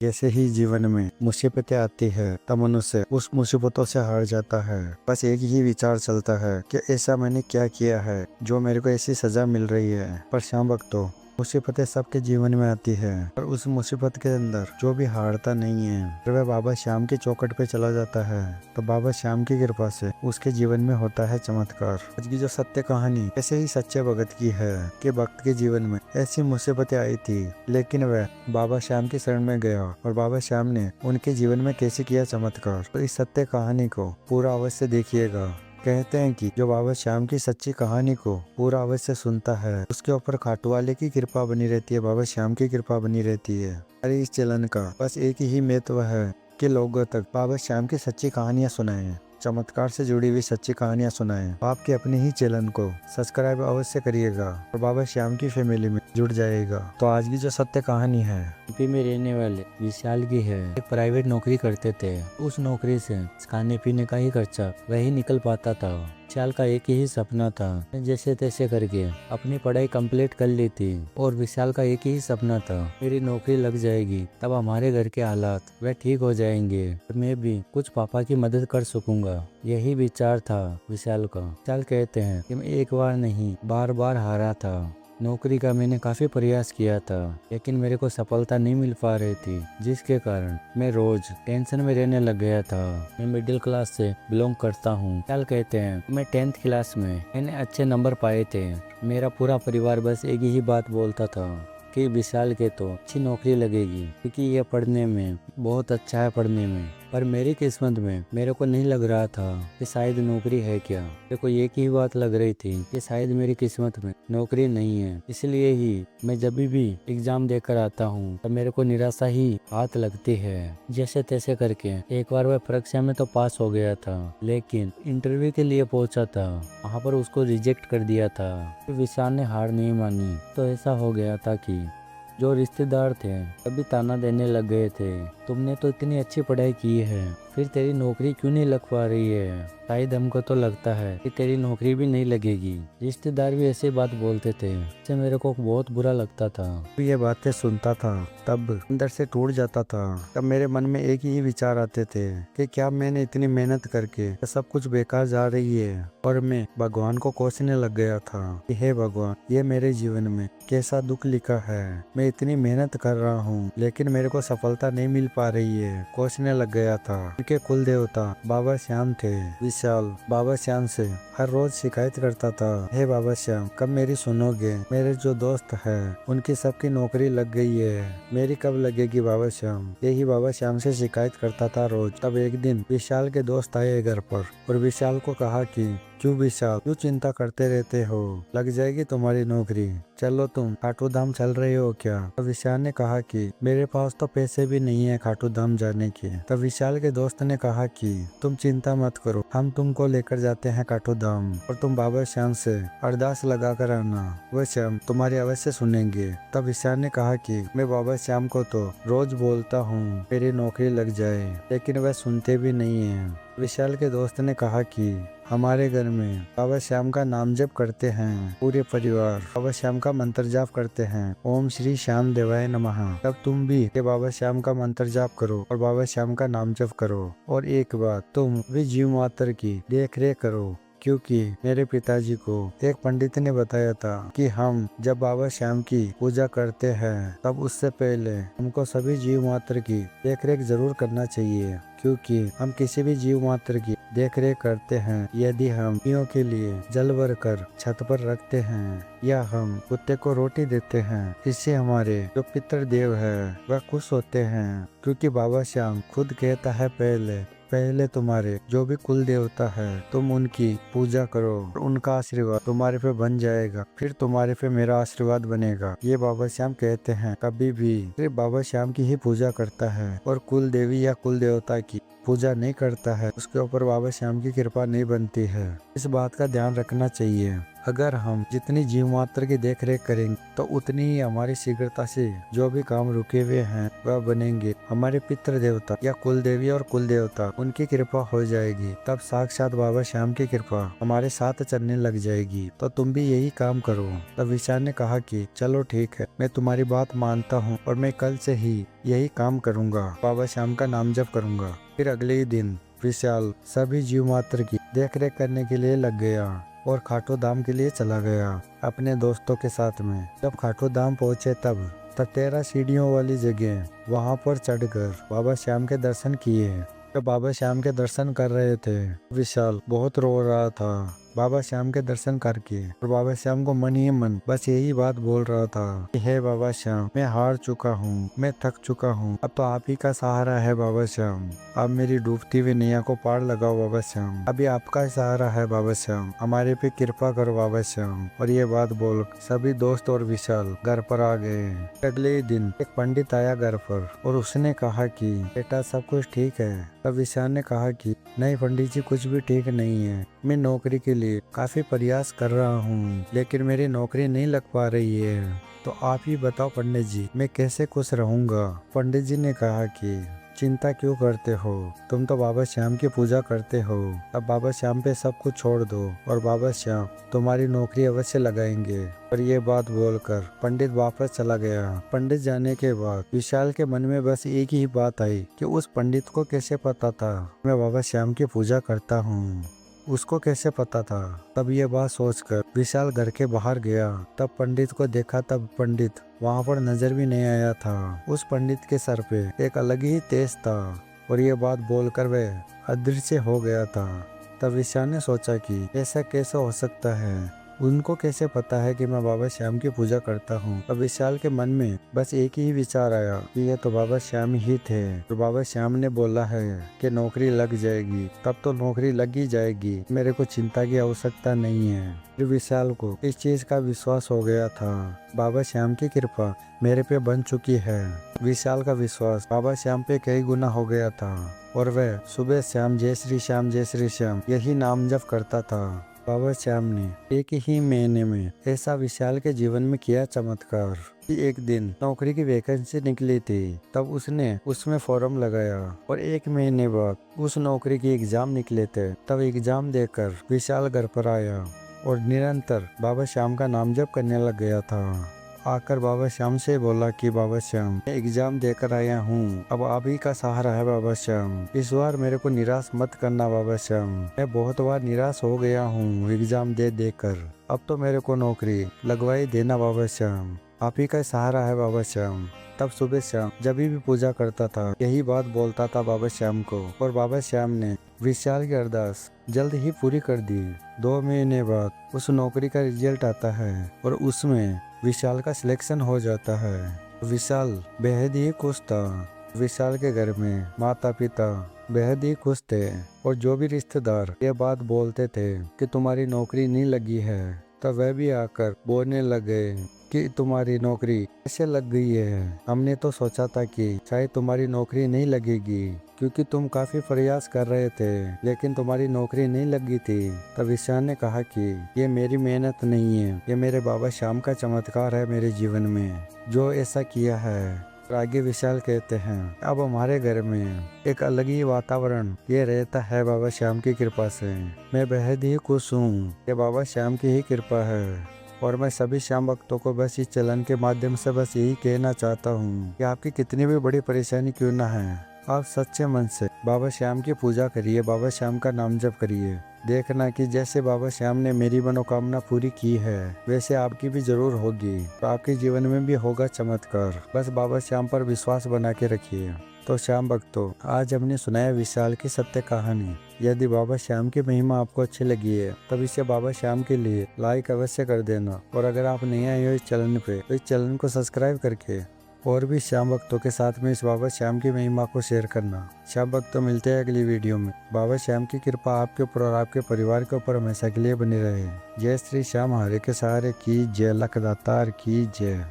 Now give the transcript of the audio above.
जैसे ही जीवन में मुसीबतें आती है तब मनुष्य उस मुसीबतों से हार जाता है। बस एक ही विचार चलता है कि ऐसा मैंने क्या किया है जो मेरे को ऐसी सजा मिल रही है। पर श्याम भक्तों, मुसीबतें सबके जीवन में आती है और उस मुसीबत के अंदर जो भी हारता नहीं है फिर वह बाबा श्याम की चौखट पे चला जाता है तो बाबा श्याम की कृपा से उसके जीवन में होता है चमत्कार। आज की जो सत्य कहानी ऐसे ही सच्चे भगत की है कि भक्त के जीवन में ऐसी मुसीबतें आई थी लेकिन वह बाबा श्याम की शरण में गया और बाबा श्याम ने उनके जीवन में कैसे किया चमत्कार। तो इस सत्य कहानी को पूरा अवश्य देखिएगा। कहते हैं कि जो बाबा श्याम की सच्ची कहानी को पूरा अवश्य सुनता है उसके ऊपर खाटू वाले की कृपा बनी रहती है, बाबा श्याम की कृपा बनी रहती है। अरे इस चलन का बस एक ही महत्व है कि लोगों तक बाबा श्याम की सच्ची कहानियां सुनाएं, चमत्कार से जुड़ी हुई सच्ची कहानियां सुनाएं। आपके अपने ही चैनल को सब्सक्राइब अवश्य करिएगा और बाबा श्याम की फैमिली में जुड़ जाएगा। तो आज की जो सत्य कहानी है यूपी में रहने वाले विशाल की है। एक प्राइवेट नौकरी करते थे। उस नौकरी से खाने पीने का ही खर्चा वही निकल पाता था। विशाल का एक ही सपना था, जैसे तैसे करके अपनी पढ़ाई कंप्लीट कर ली थी और विशाल का एक ही सपना था, मेरी नौकरी लग जाएगी तब हमारे घर के हालात वह ठीक हो जाएंगे और मैं भी कुछ पापा की मदद कर सकूंगा। यही विचार था विशाल का। विशाल कहते हैं कि मैं एक बार नहीं बार बार हारा था। नौकरी का मैंने काफी प्रयास किया था लेकिन मेरे को सफलता नहीं मिल पा रही थी, जिसके कारण मैं रोज टेंशन में रहने लग गया था। मैं मिडिल क्लास से बिलोंग करता हूँ। विशाल कहते हैं मैं 10th क्लास में मैंने अच्छे नंबर पाए थे। मेरा पूरा परिवार बस एक ही बात बोलता था कि विशाल के तो अच्छी नौकरी लगेगी क्योंकि यह पढ़ने में बहुत अच्छा है पढ़ने में। पर मेरी किस्मत में मेरे को नहीं लग रहा था कि शायद नौकरी है क्या। मेरे को एक ही बात लग रही थी कि शायद मेरी किस्मत में नौकरी नहीं है। इसलिए ही मैं जब भी एग्जाम देकर आता हूँ तब मेरे को निराशा ही हाथ लगती है। जैसे तैसे करके एक बार वह परीक्षा में तो पास हो गया था लेकिन इंटरव्यू के लिए पहुंचा था, वहाँ पर उसको रिजेक्ट कर दिया था। विशाल ने हार नहीं मानी तो ऐसा हो गया था कि जो रिश्तेदार थे अभी ताना देने लग गए थे, तुमने तो इतनी अच्छी पढ़ाई की है फिर तेरी नौकरी क्यों नहीं लग पा रही है। शायद हमको तो लगता है कि तेरी नौकरी भी नहीं लगेगी। रिश्तेदार भी ऐसी बात बोलते थे, इससे मेरे को बहुत बुरा लगता था। ये बातें सुनता था तब अंदर से टूट जाता था। तब मेरे मन में एक ही विचार आते थे कि क्या मैंने इतनी मेहनत करके सब कुछ बेकार जा रही है। और मैं भगवान को कोसने लग गया था कि हे भगवान, ये मेरे जीवन में कैसा दुख लिखा है। मैं इतनी मेहनत कर रहा हूँ लेकिन मेरे को सफलता नहीं मिल पा रही है। कोसने लग गया था। उनके कुल देवता बाबा श्याम थे। विशाल बाबा श्याम से हर रोज शिकायत करता था, हे बाबा श्याम कब मेरी सुनोगे। मेरे जो दोस्त है उनकी सबकी नौकरी लग गई है, मेरी कब लगेगी बाबा श्याम। यही बाबा श्याम से शिकायत करता था रोज। तब एक दिन विशाल के दोस्त आए घर पर और विशाल को कहा कि क्यों विशाल, क्यों चिंता करते रहते हो, लग जाएगी तुम्हारी नौकरी। चलो तुम खाटू धाम चल रहे हो क्या। तब विशाल ने कहा कि मेरे पास तो पैसे भी नहीं है खाटू धाम जाने के। तब विशाल के दोस्त ने कहा कि तुम चिंता मत करो, हम तुमको लेकर जाते हैं खाटू धाम और तुम बाबा श्याम से अरदास लगा कर आना, वह श्याम तुम्हारी अवश्य सुनेंगे। तब विशाल ने कहा कि मैं बाबा श्याम को तो रोज बोलता हूँ मेरी नौकरी लग जाए लेकिन वह सुनते भी नहीं है। विशाल के दोस्त ने कहा कि हमारे घर में बाबा श्याम का नाम जप करते हैं, पूरे परिवार बाबा श्याम का मंत्र जाप करते हैं, ओम श्री श्याम देवाय नमः। तब तुम भी ये बाबा श्याम का मंत्र जाप करो और बाबा श्याम का नाम जप करो। और एक बात, तुम भी जीव मात्र की देख रेख करो क्योंकि मेरे पिताजी को एक पंडित ने बताया था कि हम जब बाबा श्याम की पूजा करते हैं तब उससे पहले हमको सभी जीव मात्र की देखरेख जरूर करना चाहिए, क्योंकि हम किसी भी जीव मात्र की देखरेख करते हैं। यदि हम पक्षियों के लिए जल भर कर छत पर रखते हैं या हम कुत्ते को रोटी देते हैं, इससे हमारे जो पितृदेव है वह खुश होते हैं। क्योंकि बाबा श्याम खुद कहता है पहले तुम्हारे जो भी कुल देवता है तुम उनकी पूजा करो और उनका आशीर्वाद तुम्हारे पे बन जाएगा, फिर तुम्हारे पे मेरा आशीर्वाद बनेगा। ये बाबा श्याम कहते हैं। कभी भी सिर्फ बाबा श्याम की ही पूजा करता है और कुल देवी या कुल देवता की पूजा नहीं करता है उसके ऊपर बाबा श्याम की कृपा नहीं बनती है। इस बात का ध्यान रखना चाहिए। अगर हम जितनी जीव मात्र की देख रेख करेंगे तो उतनी ही हमारी शीघ्रता से जो भी काम रुके हुए हैं वह बनेंगे। हमारे पितृ देवता या कुल देवी और कुल देवता उनकी कृपा हो जाएगी, तब साक्षात बाबा श्याम की कृपा हमारे साथ चलने लग जाएगी। तो तुम भी यही काम करो। तब विशाल ने कहा कि चलो ठीक है, मैं तुम्हारी बात मानता हूँ और मैं कल से ही यही काम करूँगा, बाबा श्याम का नाम जप करूँगा। फिर अगले ही दिन विशाल सभी जीव मात्र की देख रेख करने के लिए लग गया और खाटू धाम के लिए चला गया अपने दोस्तों के साथ में। जब खाटू धाम पहुंचे तब 13 सीढ़ियों वाली जगह वहां पर चढ़कर बाबा श्याम के दर्शन किए। जब बाबा श्याम के दर्शन कर रहे थे विशाल बहुत रो रहा था बाबा श्याम के दर्शन करके, और बाबा श्याम को मन ही मन बस यही बात बोल रहा था कि हे बाबा श्याम, मैं हार चुका हूँ, मैं थक चुका हूँ, अब तो आप ही का सहारा है बाबा श्याम। आप मेरी डूबती हुई नैया को पार लगाओ बाबा श्याम, अभी आपका ही सहारा है बाबा श्याम, हमारे पे कृपा करो बाबा श्याम। और ये बात बोल सभी दोस्त और विशाल घर पर आ गए। अगले ही दिन एक पंडित आया घर पर और उसने कहा कि बेटा सब कुछ ठीक है। तब विशाल ने कहा कि नहीं पंडित जी, कुछ भी ठीक नहीं है। मैं नौकरी के लिए काफी प्रयास कर रहा हूँ लेकिन मेरी नौकरी नहीं लग पा रही है, तो आप ही बताओ पंडित जी, मैं कैसे खुश रहूंगा। पंडित जी ने कहा कि चिंता क्यों करते हो, तुम तो बाबा श्याम की पूजा करते हो, अब बाबा श्याम पे सब कुछ छोड़ दो और बाबा श्याम तुम्हारी नौकरी अवश्य लगाएंगे। और ये बात बोलकर पंडित वापस चला गया। पंडित जाने के बाद विशाल के मन में बस एक ही बात आई कि उस पंडित को कैसे पता था मैं बाबा श्याम की पूजा करता हूँ, उसको कैसे पता था। तब ये बात सोचकर विशाल घर के बाहर गया। तब पंडित को देखा, तब पंडित वहाँ पर नजर भी नहीं आया था। उस पंडित के सर पे एक अलग ही तेज था और ये बात बोलकर वह अदृश्य हो गया था। तब विशाल ने सोचा कि ऐसा कैसे हो सकता है, उनको कैसे पता है कि मैं बाबा श्याम की पूजा करता हूँ। अब विशाल के मन में बस एक ही विचार आया कि ये तो बाबा श्याम ही थे। तो बाबा श्याम ने बोला है कि नौकरी लग जाएगी, तब तो नौकरी लग ही जाएगी, मेरे को चिंता की आवश्यकता नहीं है। फिर विशाल को इस चीज का विश्वास हो गया था, बाबा श्याम की कृपा मेरे पे बन चुकी है। विशाल का विश्वास बाबा श्याम पे कई गुना हो गया था और वह सुबह श्याम जय श्री श्याम जय श्री श्याम यही नाम जप करता था। बाबा श्याम ने एक ही महीने में ऐसा विशाल के जीवन में किया चमत्कार कि एक दिन नौकरी की वैकेंसी निकली थी, तब उसने उसमें फॉर्म लगाया और एक महीने बाद उस नौकरी की एग्जाम निकले थे। तब एग्जाम देकर विशाल घर पर आया और निरंतर बाबा श्याम का नाम जप करने लग गया था। आकर बाबा श्याम से बोला कि बाबा श्याम, मैं एग्जाम देकर आया हूँ, अब आप ही का सहारा है बाबा श्याम, इस बार मेरे को निराश मत करना बाबा श्याम, मैं बहुत बार निराश हो गया हूँ एग्जाम दे देकर, अब तो मेरे को नौकरी लगवाई देना बाबा श्याम, आप ही का सहारा है बाबा श्याम। तब सुबह शाम जब भी पूजा करता था यही बात बोलता था बाबा श्याम को, और बाबा श्याम ने विशाल की अरदास जल्द ही पूरी कर दी। 2 महीने बाद उस नौकरी का रिजल्ट आता है और उसमें विशाल का सिलेक्शन हो जाता है। विशाल बेहद ही खुश था। विशाल के घर में माता पिता बेहद ही खुश थे और जो भी रिश्तेदार ये बात बोलते थे कि तुम्हारी नौकरी नहीं लगी है, तब वह भी आकर बोलने लगे कि तुम्हारी नौकरी कैसे लग गई है, हमने तो सोचा था कि शायद तुम्हारी नौकरी नहीं लगेगी क्योंकि तुम काफी प्रयास कर रहे थे लेकिन तुम्हारी नौकरी नहीं लगी थी। तब विशाल ने कहा कि ये मेरी मेहनत नहीं है, ये मेरे बाबा श्याम का चमत्कार है मेरे जीवन में जो ऐसा किया है। आगे विशाल कहते हैं, अब हमारे घर में एक अलग ही वातावरण ये रहता है बाबा श्याम की कृपा से, मैं बेहद ही खुश हूँ, ये बाबा श्याम की ही कृपा है। और मैं सभी श्याम भक्तों को बस इस चलन के माध्यम से बस यही कहना चाहता हूँ कि आपकी कितनी भी बड़ी परेशानी क्यों ना है, आप सच्चे मन से बाबा श्याम की पूजा करिए, बाबा श्याम का नाम जप करिए, देखना कि जैसे बाबा श्याम ने मेरी मनोकामना पूरी की है वैसे आपकी भी जरूर होगी, तो आपके जीवन में भी होगा चमत्कार। बस बाबा श्याम पर विश्वास बना के रखिए। तो श्याम भक्तों, आज हमने सुनाया विशाल की सत्य कहानी। यदि बाबा श्याम की महिमा आपको अच्छी लगी है तब इसे बाबा श्याम के लिए लाइक अवश्य कर देना, और अगर आप नए आए हो इस चैनल पे तो इस चैनल को सब्सक्राइब करके और भी श्याम भक्तों के साथ में इस बाबा श्याम की महिमा को शेयर करना। श्याम भक्तों, मिलते हैं अगली वीडियो में। बाबा श्याम की कृपा आपके ऊपर और आपके परिवार के ऊपर हमेशा के लिए बनी रहे। जय श्री श्याम, हरे के सहारे की जय, लख दातार की जय।